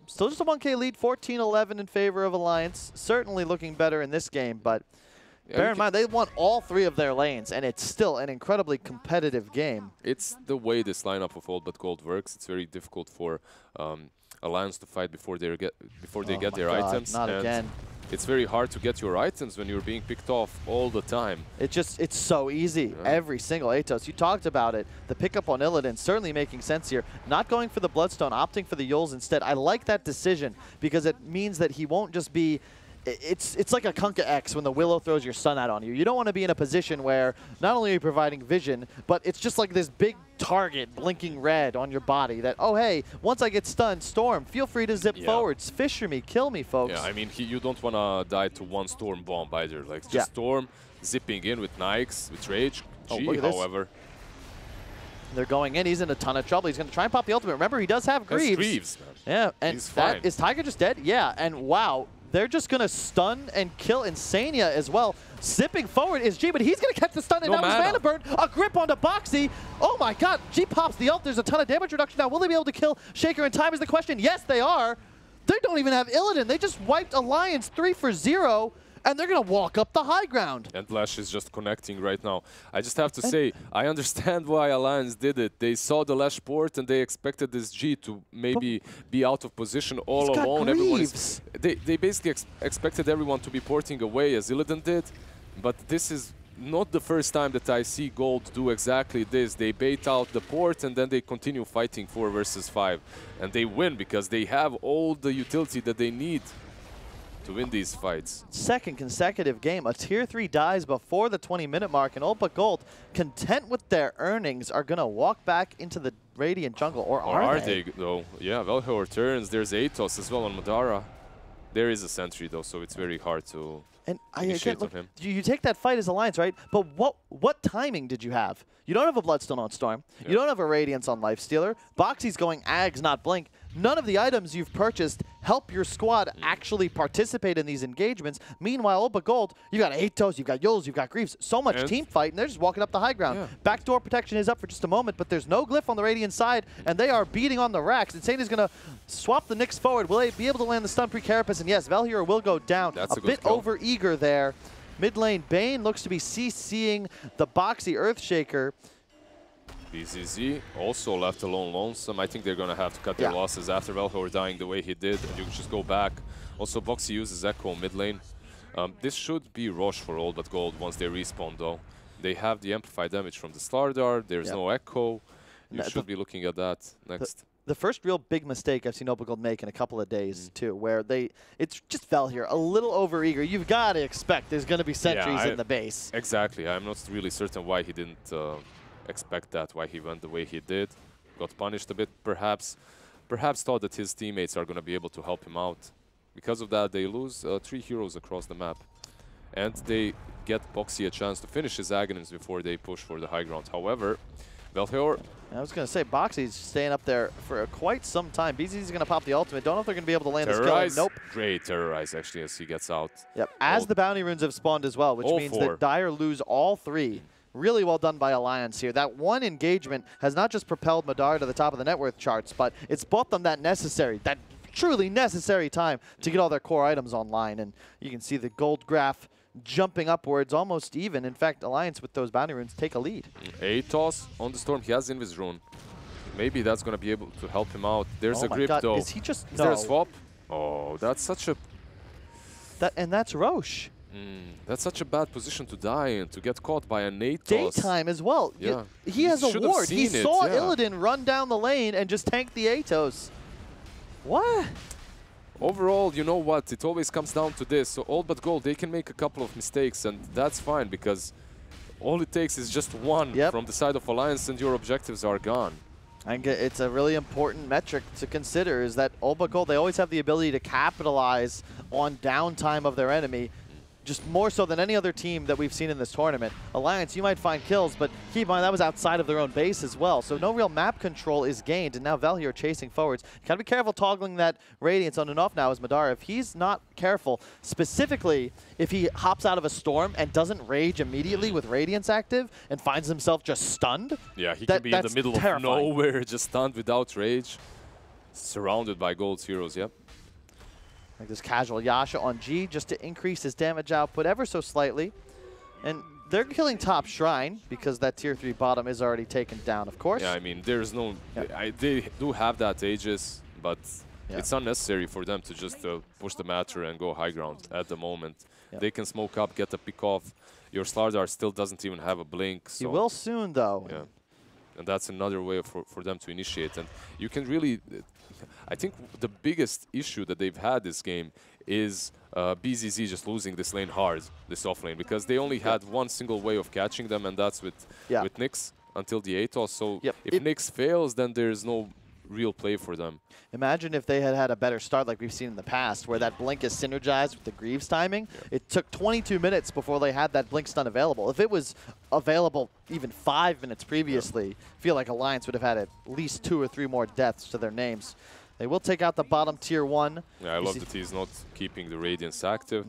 Still just a 1K lead, 14-11 in favor of Alliance. Certainly looking better in this game, but bear in mind, they won all 3 of their lanes, and it's still an incredibly competitive game.
It's the way this lineup of Old but Gold works. It's very difficult for Alliance to fight before they get their items.
Not again.
It's very hard to get your items when you're being picked off all the time.
It's so easy. Yeah. Every single Atos. You talked about it. The pickup on Illidan certainly making sense here. Not going for the Bloodstone, opting for the Yules instead. I like that decision because it means that he won't just be... It's like a Kunkka X when the Willow throws your stun out on you. You don't want to be in a position where not only are you providing vision, but it's just like this big target blinking red on your body that, oh, hey, once I get stunned, Storm, feel free to zip forwards. Fisher me, kill me, folks.
Yeah, I mean, you don't want to die to one Storm bomb either. Like, just Storm zipping in with Nyx, with Rage. G, however.
They're going in. He's in a ton of trouble. He's going to try and pop the ultimate. Remember, he does have Greaves.
Greaves, man.
Yeah, and is Taiga just dead? Yeah, and wow. they're just going to stun and kill Insania as well. Zipping forward is G, but he's going to catch the stun, and now there's mana burn. A grip onto Boxy. Oh my god, G pops the ult. There's a ton of damage reduction now. Will they be able to kill Shaker in time is the question. Yes, they are. They don't even have Illidan. They just wiped Alliance 3 for 0. And they're going to walk up the high ground.
And Lash is just connecting right now. I just have to say, I understand why Alliance did it. They saw the Lash port and they expected this G to maybe be out of position all alone. They basically expected everyone to be porting away as Illidan did. But this is not the first time that I see Gold do exactly this. They bait out the port and then they continue fighting 4 versus 5. And they win because they have all the utility that they need to win these fights.
Second consecutive game. A tier 3 dies before the 20-minute mark, and Old But Gold, content with their earnings, are going to walk back into the Radiant jungle, or are they?
Though? Yeah, Valhalla returns. There's Atos as well on Madara. There is a sentry though, so it's very hard to initiate on him.
You take that fight as Alliance, right? But what timing did you have? You don't have a Bloodstone on Storm. Yep. You don't have a Radiance on Lifestealer. Boxy's going Ags, not Blink. None of the items you've purchased help your squad actually participate in these engagements. Meanwhile, Old But Gold, you got Atos, you've got Yules, you've got Greaves. So much team fight, and they're just walking up the high ground. Yeah. Backdoor protection is up for just a moment, but there's no glyph on the Radiant side, and they are beating on the racks. Insane is going to swap the Nyx forward. Will they be able to land the stun pre-Carapace? And yes, Valhalla will go down.
That's
a bit over-eager there. Mid lane, Bane looks to be CCing the Boxy Earthshaker.
BZZ also left alone lonesome. I think they're going to have to cut their losses after Valhalla dying the way he did, and you can just go back. Also, Boxy uses Echo mid lane. This should be Roche for Old But Gold once they respawn, though. They have the amplified damage from the Slardar. There's no Echo. You should be looking at that next.
The first real big mistake I've seen Old But Gold make in a couple of days, too, where it's just Valhalla, a little over-eager. You've got to expect there's going to be sentries in the base.
Exactly. I'm not really certain why he didn't expect that, why he went the way he did. Got punished a bit, perhaps thought that his teammates are going to be able to help him out. Because of that, they lose 3 heroes across the map. And they get Boxy a chance to finish his Aghanims before they push for the high ground. However, Valhalla...
I was going to say, Boxy's staying up there for quite some time. BZ's going to pop the ultimate. Don't know if they're going to be able to land this kill. Nope.
Great Terrorize, actually, as he gets out.
Yep, as the bounty runes have spawned as well, which means that Dire lose all 3. Really well done by Alliance here. That one engagement has not just propelled Madara to the top of the net worth charts, but it's bought them that truly necessary time to get all their core items online. And you can see the gold graph jumping upwards, almost even. In fact, Alliance with those bounty runes take a lead.
Atos on the Storm. He has Invis rune. Maybe that's going to be able to help him out. There's a grip, though.
Is he just...
Is there a swap? Oh, that's such a...
And that's Roche.
That's such a bad position to die in, to get caught by an Atos.
Daytime as well. Yeah. He has a ward. He saw Illidan run down the lane and just tank the Atos. What?
Overall, you know what? It always comes down to this. So Old But Gold, they can make a couple of mistakes, and that's fine because all it takes is just one from the side of Alliance and your objectives are gone.
And it's a really important metric to consider is that Old But Gold, they always have the ability to capitalize on downtime of their enemy, just more so than any other team that we've seen in this tournament. Alliance, you might find kills, but keep in mind that was outside of their own base as well. So no real map control is gained, and now Valhalla are chasing forwards. You gotta be careful toggling that Radiance on and off now as Madara. If he's not careful, specifically if he hops out of a storm and doesn't rage immediately with Radiance active and finds himself just stunned.
Yeah, he can be in the middle of nowhere, just stunned without rage. Surrounded by Gold's heroes, yep.
Like this casual Yasha on G just to increase his damage output ever so slightly. And they're killing top Shrine because that tier 3 bottom is already taken down, of course.
Yeah, I mean, there's no... They do have that Aegis, but it's unnecessary for them to just push the matter and go high ground at the moment. They can smoke up, get a pick off. Your Slardar still doesn't even have a blink. So
he will soon, though.
Yeah. And that's another way for them to initiate. And you can really... I think the biggest issue that they've had this game is BZZ just losing this lane hard, this off lane, because they only had one single way of catching them, and that's with Nyx until the Atos. So if Nyx fails, then there's no real play for them.
Imagine if they had had a better start like we've seen in the past, where that blink is synergized with the Greaves timing. It took 22 minutes before they had that blink stun available. If it was available even 5 minutes previously, I feel like Alliance would have had at least 2 or 3 more deaths to their names. They will take out the bottom tier 1.
Yeah, I love that he's not keeping the Radiance active.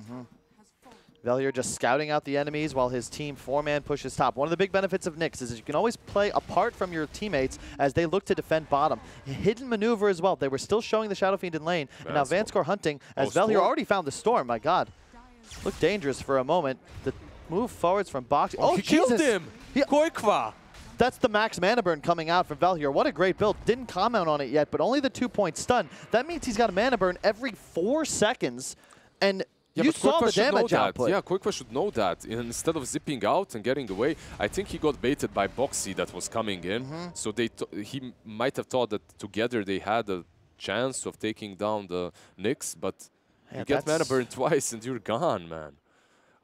Velier just scouting out the enemies while his team 4-man pushes top. One of the big benefits of Nyx is that you can always play apart from your teammates as they look to defend bottom. Hidden maneuver as well. They were still showing the Shadow Fiend in lane, and now Vanscore hunting as Velier already found the Storm. My God. Looked dangerous for a moment. The move forwards from Boxy.
Oh, he killed him! Koikwa!
That's the max mana burn coming out from Velier. What a great build. Didn't comment on it yet, but only the 2-point stun. That means he's got a mana burn every 4 seconds. And you saw the damage output.
Yeah, Koikwa should know that. Instead of zipping out and getting away, I think he got baited by Boxy that was coming in. So he might have thought that together they had a chance of taking down the Nyx, but you get mana burn twice and you're gone, man.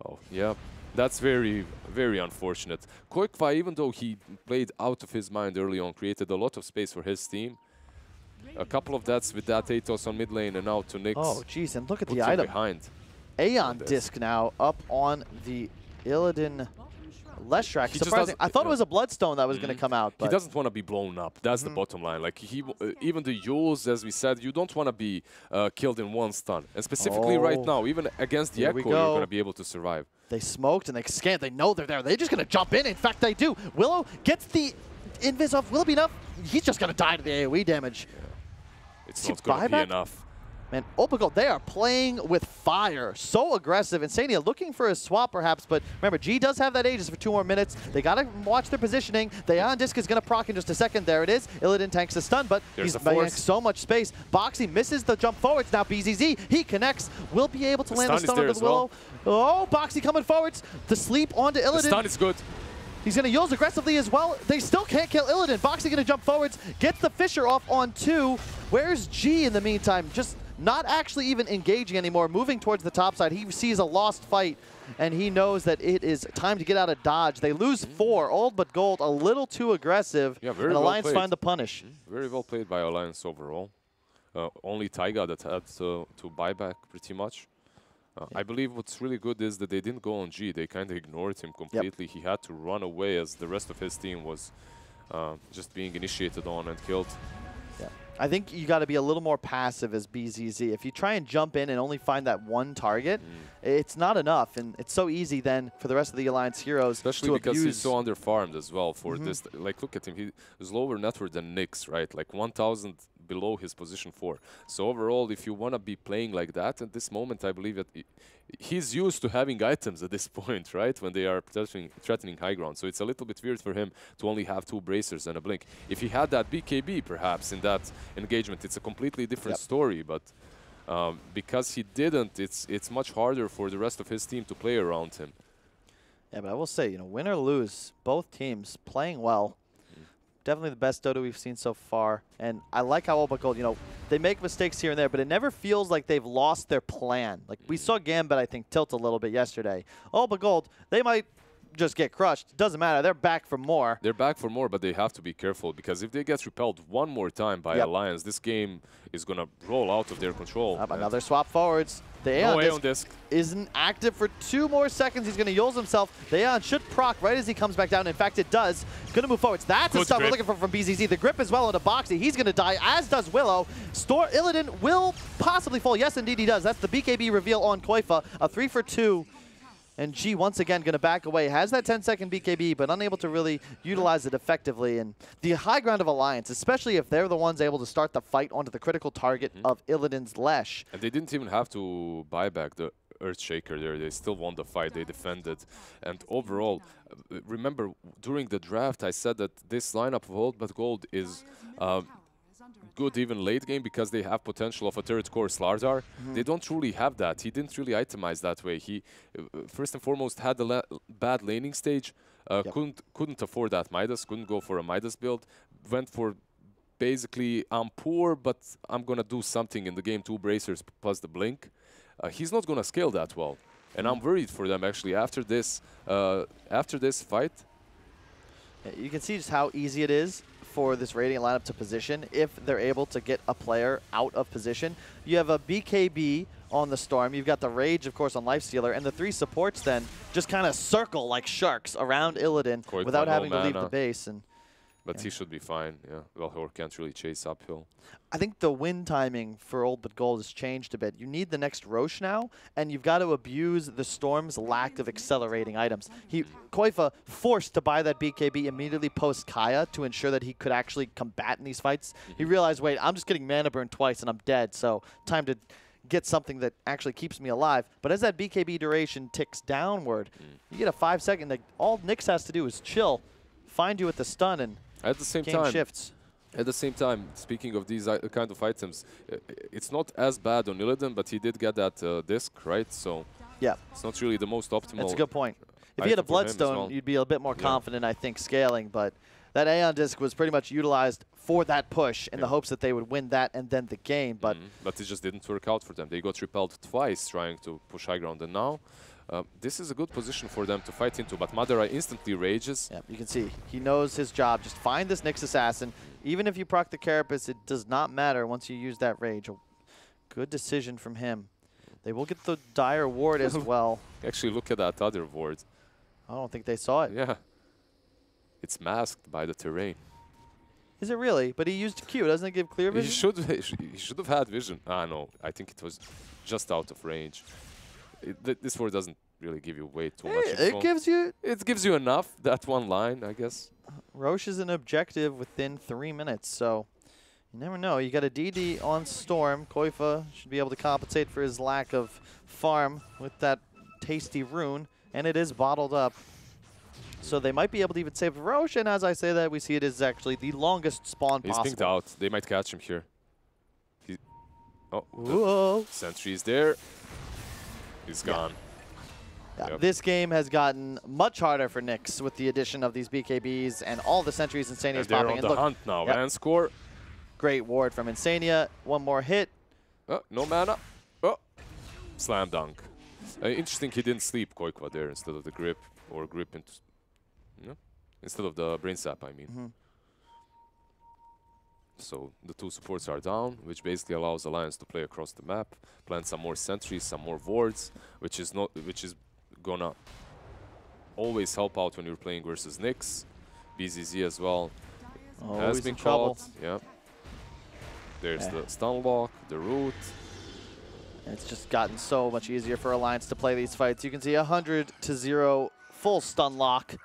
Oh, yeah. That's very, very unfortunate. Koikwa, even though he played out of his mind early on, created a lot of space for his team. A couple of deaths with that Atos on mid lane and out to Nyx.
Oh, jeez, and look at the item.
Behind.
Aeon Disc now up on the Illidan Leshrac. Surprising. I thought it was a Bloodstone that was going to come out. But
he doesn't want to be blown up. That's the bottom line. Like even the Yules, as we said, you don't want to be killed in one stun. And specifically right now, even against the Echo, you're going to be able to survive.
They smoked and they scanned. They know they're there. They're just going to jump in. In fact, they do. Willow gets the invis off. Will it be enough? He's just going to die to the AoE damage.
Yeah. It's not going to be enough.
Man, Opagold, they are playing with fire. So aggressive. Insania looking for a swap perhaps, but remember, G does have that Aegis for 2 more minutes. They got to watch their positioning. The Aeon Disc is going to proc in just a second. There it is. Illidan tanks the stun, but he's making so much space. Boxy misses the jump forwards. Now BZZ, he connects. Will be able to land the stun onto the Willow. Oh, Boxy coming forwards. The sleep onto Illidan.
The stun is good.
He's going to use aggressively as well. They still can't kill Illidan. Boxy going to jump forwards, gets the Fisher off on 2. Where's G in the meantime? Just not actually even engaging anymore, moving towards the top side. He sees a lost fight, and he knows that it is time to get out of dodge. They lose 4. Old but Gold, a little too aggressive,
yeah, very
and
well
Alliance
played.
find the punish.
Very well played by Alliance overall. Only Taiga that had to buy back pretty much. I believe what's really good is that they didn't go on G. They kind of ignored him completely. He had to run away as the rest of his team was just being initiated on and killed.
Yeah. I think you got to be a little more passive as BZZ. If you try and jump in and only find that one target, it's not enough. And it's so easy then for the rest of the Alliance heroes
especially
to
because
abuse.
he's so underfarmed as well for this. Like, look at him. He's lower net worth than Nyx, right? Like 1,000 below his position 4. So overall, if you want to be playing like that at this moment, I believe that he's used to having items at this point, right? When they are threatening high ground. So it's a little bit weird for him to only have 2 bracers and a blink. If he had that BKB, perhaps, in that engagement, it's a completely different story. But because he didn't, it's much harder for the rest of his team to play around him.
Yeah, but I will say, you know, win or lose, both teams playing well. Definitely the best Dota we've seen so far. And I like how Opagold, you know, they make mistakes here and there, but it never feels like they've lost their plan. Like we saw Gambit, I think, tilt a little bit yesterday. Opagold, they might just get crushed. Doesn't matter. They're back for more.
They're back for more, but they have to be careful because if they get repelled one more time by Alliance, this game is going to roll out of their control.
Another swap forwards. The Aeon Disc isn't active for 2 more seconds. He's going to Yulz himself. The Aeon should proc right as he comes back down. In fact, it does. Going to move forwards. That's the stuff we're looking for from BZZ. The grip as well into Boxy. He's going to die, as does Willow. Illidan will possibly fall. Yes, indeed he does. That's the BKB reveal on Koifa. A 3 for 2. And G, once again, going to back away. Has that 10-second BKB, but unable to really utilize it effectively. And the high ground of Alliance, especially if they're the ones able to start the fight onto the critical target of Illidan's Lesh.
And they didn't even have to buy back the Earthshaker there. They still won the fight. They defended. And overall, remember, during the draft, I said that this lineup of Old but Gold is good even late game because they have potential of a 3rd core Slardar. They don't truly have that. He didn't really itemize that way. He first and foremost had a bad laning stage, couldn't afford that Midas, couldn't go for a Midas build, went for basically I'm poor but I'm gonna do something in the game, 2 bracers plus the blink. He's not gonna scale that well, and I'm worried for them actually after this fight.
You can see just how easy it is for this Radiant lineup to position if they're able to get a player out of position. You have a BKB on the Storm. You've got the Rage, of course, on Lifestealer, and the 3 supports then just kind of circle like sharks around Illidan without having to leave the base. And
But he should be fine, yeah. Valhor can't really chase uphill.
I think the win timing for Old But Gold has changed a bit. You need the next Roche now, and you've got to abuse the Storm's lack of accelerating items. Koifa forced to buy that BKB immediately post Kaya to ensure that he could actually combat in these fights. He realized, wait, I'm just getting mana burn twice and I'm dead, so time to get something that actually keeps me alive. But as that BKB duration ticks downward, you get a 5-second, like, all Nyx has to do is chill, find you with the stun, and
at the same
game
time,
shifts.
At the same time, speaking of these kind of items, it's not as bad on Illidan, but he did get that disc, right? So
yeah,
it's not really the most optimal.
That's a good point. If you had a Bloodstone, you'd be a bit more confident, I think, scaling. But that Aeon disc was pretty much utilized for that push in the hopes that they would win that and then the game. But
it just didn't work out for them. They got repelled twice trying to push high ground, and now this is a good position for them to fight into, but Madara instantly rages.
Yeah, you can see he knows his job. Just find this Nyx Assassin. Even if you proc the Carapace, it does not matter once you use that rage. A good decision from him. They will get the Dire Ward as well.
Actually, look at that other ward.
I don't think they saw it.
Yeah. It's masked by the terrain.
Is it really? But he used Q. Doesn't it give clear vision?
He should have had vision. Ah, no. I think it was just out of range. This ward doesn't really give you way too much info. It gives you enough, that one line, I guess.
Roche is an objective within 3 minutes, so you never know. You got a DD on Storm. Koifa should be able to compensate for his lack of farm with that tasty rune, and it is bottled up. So they might be able to even save Roche, and as I say that, we see it is actually the longest spawn possible.
He's pinged out. They might catch him here.
Whoa.
Sentry is there. He's gone.
Yeah. Yep. This game has gotten much harder for Nyx with the addition of these BKBs and all the sentries Insania's popping in.
They're on the hunt now. And score.
Great ward from Insania. One more hit.
No mana. Slam dunk. Interesting he didn't sleep Koikwa there instead of the grip, or grip into, instead of the brain sap, I mean. So the two supports are down, which basically allows Alliance to play across the map, plant some more sentries, some more wards, which is gonna always help out when you're playing versus Nyx. BZZ as well has been caught. Yeah. There's the stun lock, the root.
It's just gotten so much easier for Alliance to play these fights. You can see 100-0 full stun lock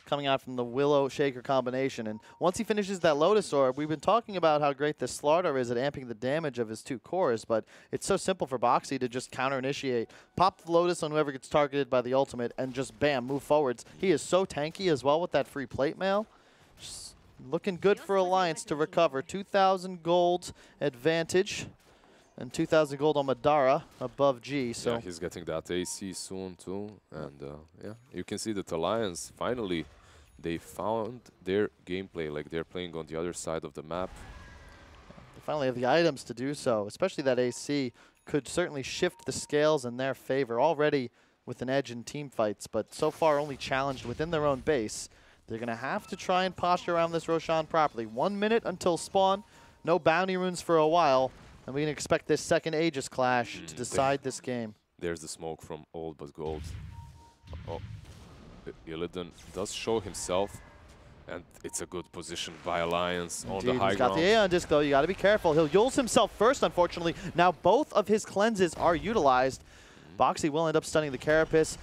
coming out from the Willow Shaker combination. And once he finishes that Lotus Orb, we've been talking about how great this Slardar is at amping the damage of his 2 cores, but it's so simple for Boxy to just counter-initiate, pop the Lotus on whoever gets targeted by the ultimate, and just bam, move forwards. He is so tanky as well with that free plate mail. Just looking good for Alliance to recover. 2,000 gold advantage. And 2,000 gold on Madara above G. So
yeah, he's getting that AC soon too. And yeah, you can see that Alliance, finally, they found their gameplay. Like, they're playing on the other side of the map.
They finally have the items to do so, especially that AC could certainly shift the scales in their favor. Already with an edge in team fights, but so far only challenged within their own base. They're going to have to try and posture around this Roshan properly. 1 minute until spawn. No bounty runes for a while. And we can expect this second Aegis clash to decide this game.
There's the smoke from Old But Gold. Oh, Illidan does show himself, and it's a good position by Alliance on the high ground. He's
got the Aeon disc, though. You got to be careful. He'll Yules himself first, unfortunately. Now both of his cleanses are utilized. Boxy will end up stunning the Carapace.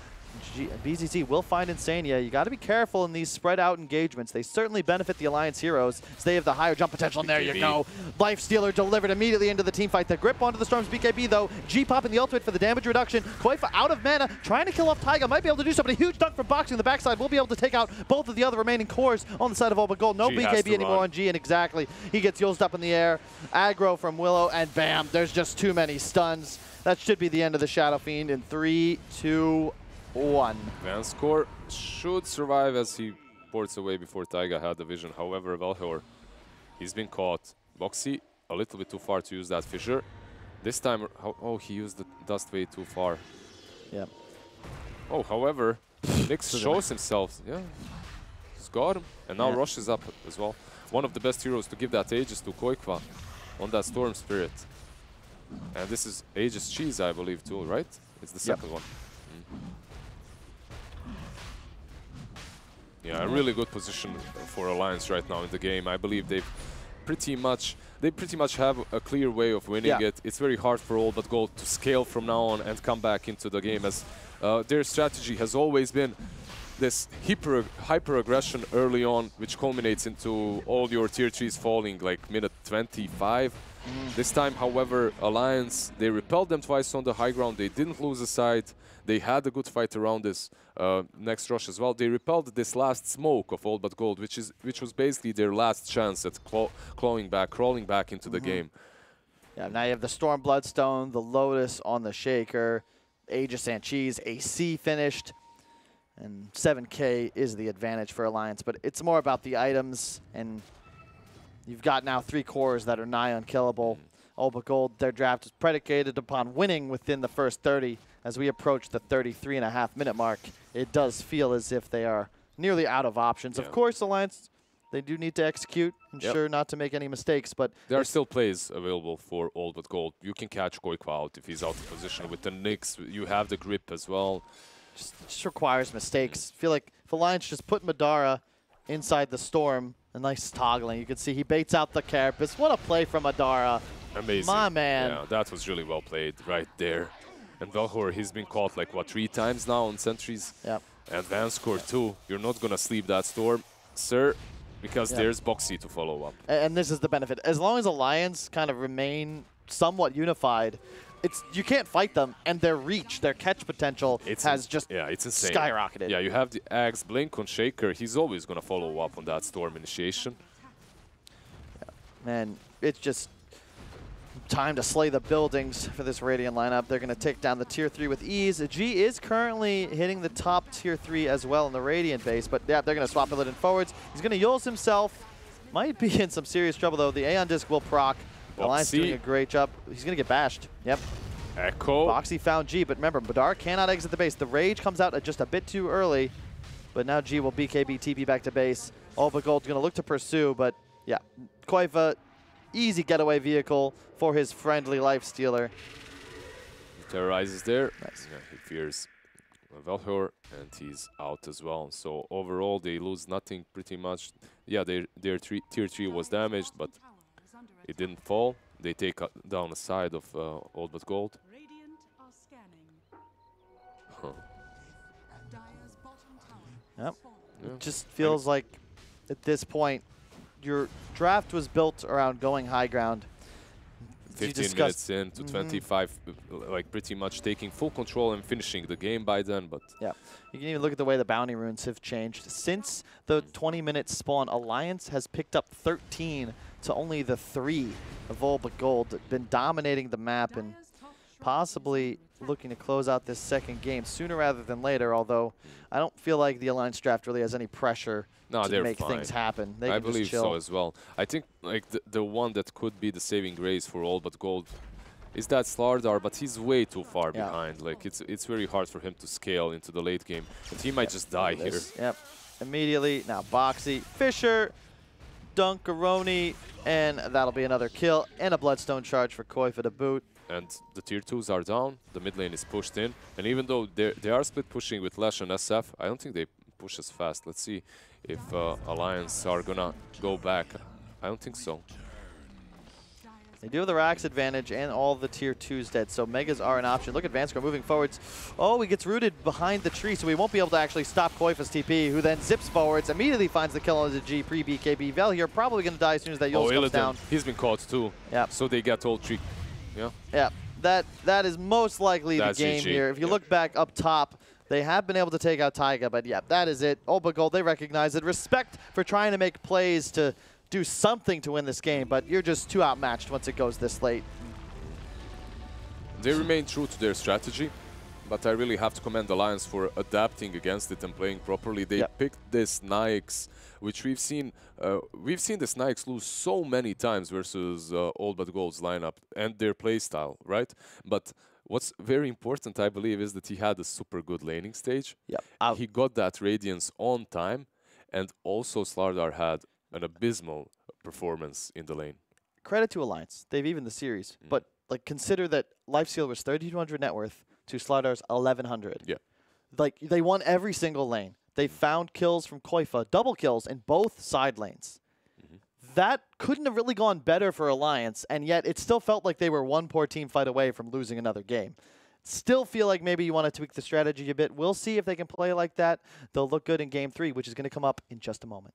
BZT will find Insania. You got to be careful in these spread out engagements. They certainly benefit the Alliance heroes as they have the higher jump potential. And there you go. Lifestealer delivered immediately into the team fight. The grip onto the Storm's BKB though. G popping the ultimate for the damage reduction. Koifa out of mana, trying to kill off Taiga. Might be able to do so, but a huge dunk from Boxy on the backside. Will be able to take out both of the other remaining cores on the side of Old But Gold. No BKB anymore on G, and exactly. He gets used up in the air. Aggro from Willow, and bam, there's just too many stuns. That should be the end of the Shadow Fiend in 3, 2, 1.
Vanscore should survive as he ports away before Taiga had the vision. However, Valhor, he's been caught. Boxy, a little bit too far to use that fissure. This time, he used the dust way too far.
Yeah.
Oh, however, Nyx shows himself. Yeah, he's got him. And now Roche is up as well. One of the best heroes to give that Aegis to Koikwa on that Storm Spirit. And this is Aegis Cheese, I believe, too, right? It's the second one. Yeah, a really good position for Alliance right now in the game. I believe they pretty much have a clear way of winning it. It's very hard for All But Gold to scale from now on and come back into the game, as their strategy has always been this hyper aggression early on, which culminates into all your tier 3s falling like minute 25. This time, however, Alliance, they repelled them twice on the high ground. They didn't lose a side. They had a good fight around this next rush as well. They repelled this last smoke of All But Gold, which was basically their last chance at crawling back into the game.
Yeah, now you have the Storm Bloodstone, the Lotus on the Shaker, Aegis Sancheese, AC finished, and 7K is the advantage for Alliance. But it's more about the items, and you've got now 3 cores that are nigh unkillable. All But Gold, their draft is predicated upon winning within the first 30. As we approach the 33.5-minute mark, it does feel as if they are nearly out of options. Of course, Alliance, they do need to execute, ensure not to make any mistakes, but
there are still plays available for All But Gold. You can catch Koikwa out if he's out of position. With the Nyx, you have the grip as well.
Just requires mistakes. I feel like if Alliance just put Madara inside the Storm, a nice toggling. You can see he baits out the Carapace. What a play from Madara.
Amazing.
My man.
Yeah, that was really well played right there. And Velhor, he's been caught like, what, 3 times now on sentries?
Yep.
And Vanscore too. You're not going to sleep that Storm, sir, because there's Boxy to follow up.
And this is the benefit. As long as Alliance kind of remain somewhat unified, you can't fight them, and their reach, their catch potential has just
it's insane.
Skyrocketed.
Yeah, you have the Axe Blink on Shaker. He's always going to follow up on that Storm initiation.
Yeah. Man, it's just time to slay the buildings for this Radiant lineup. They're going to take down the tier 3 with ease. G is currently hitting the top tier 3 as well in the Radiant base, but yeah, they're going to swap Illidan forwards. He's going to Yules himself. Might be in some serious trouble though. The Aeon Disc will proc. Alliance doing a great job. He's going to get bashed. Yep.
Echo.
Boxy found G, but remember, Madara cannot exit the base. The Rage comes out just a bit too early, but now G will BKB TP back to base. All But Gold's going to look to pursue, but yeah, Koiva, easy getaway vehicle for his friendly lifestealer.
Terrorizes there.
Nice.
Yeah, he fears Velhor, and he's out as well. So overall, they lose nothing pretty much. Yeah, their tier 3 was damaged, but it didn't fall. They take down a side of All But Gold. Huh.
Yep. It just feels like at this point, your draft was built around going high ground.
15 minutes in to 25, like pretty much taking full control and finishing the game by then. But
yeah, you can even look at the way the bounty runes have changed. Since the 20-minute spawn, Alliance has picked up 13 to only the 3 of All But Gold. Been dominating the map and possibly looking to close out this second game sooner rather than later, although I don't feel like the Alliance draft really has any pressure to make things happen. They
I
can
believe
just chill.
so as well. I think like the one that could be the saving grace for All But Gold is that Slardar, but he's way too far behind. Like it's very hard for him to scale into the late game, and he might just die here.
Yep. Immediately, now Boxy, Fisher, Dunkaroni, and that'll be another kill, and a Bloodstone charge for Koiva to boot.
And the tier 2s are down, the mid lane is pushed in, and even though they are split pushing with Lash and SF, I don't think they push as fast. Let's see if Alliance are gonna go back. I don't think so.
They do have the Rax advantage and all the tier 2s dead, so Megas are an option. Look at Vanscore moving forwards. Oh, he gets rooted behind the tree, so we won't be able to actually stop Koiva's TP, who then zips forwards, immediately finds the kill on the G pre-BKB. Vel here probably going to die as soon as that Yules comes down.
He's been caught too.
Yeah.
So they get all 3. Yeah.
Yeah. That is most likely the game
GG.
here. If you look back up top, they have been able to take out Taiga, but yeah, that is it. All But Gold, they recognize it. Respect for trying to make plays to do something to win this game, but you're just too outmatched once it goes this late.
They remain true to their strategy, but I really have to commend Alliance for adapting against it and playing properly. They picked this Nyx, which we've seen this Nyx lose so many times versus All But Gold's lineup and their playstyle, right? But what's very important, I believe, is that he had a super good laning stage.
Yep.
He got that Radiance on time, and also Slardar had an abysmal performance in the lane.
Credit to Alliance. They've evened the series, but like consider that Lifesteal was 3,200 net worth to Slardar's 1,100.
Yeah.
Like they won every single lane. They found kills from Koifa, double kills in both side lanes. That couldn't have really gone better for Alliance, and yet it still felt like they were one poor team fight away from losing another game. Still feel like maybe you want to tweak the strategy a bit. We'll see if they can play like that. They'll look good in Game 3, which is going to come up in just a moment.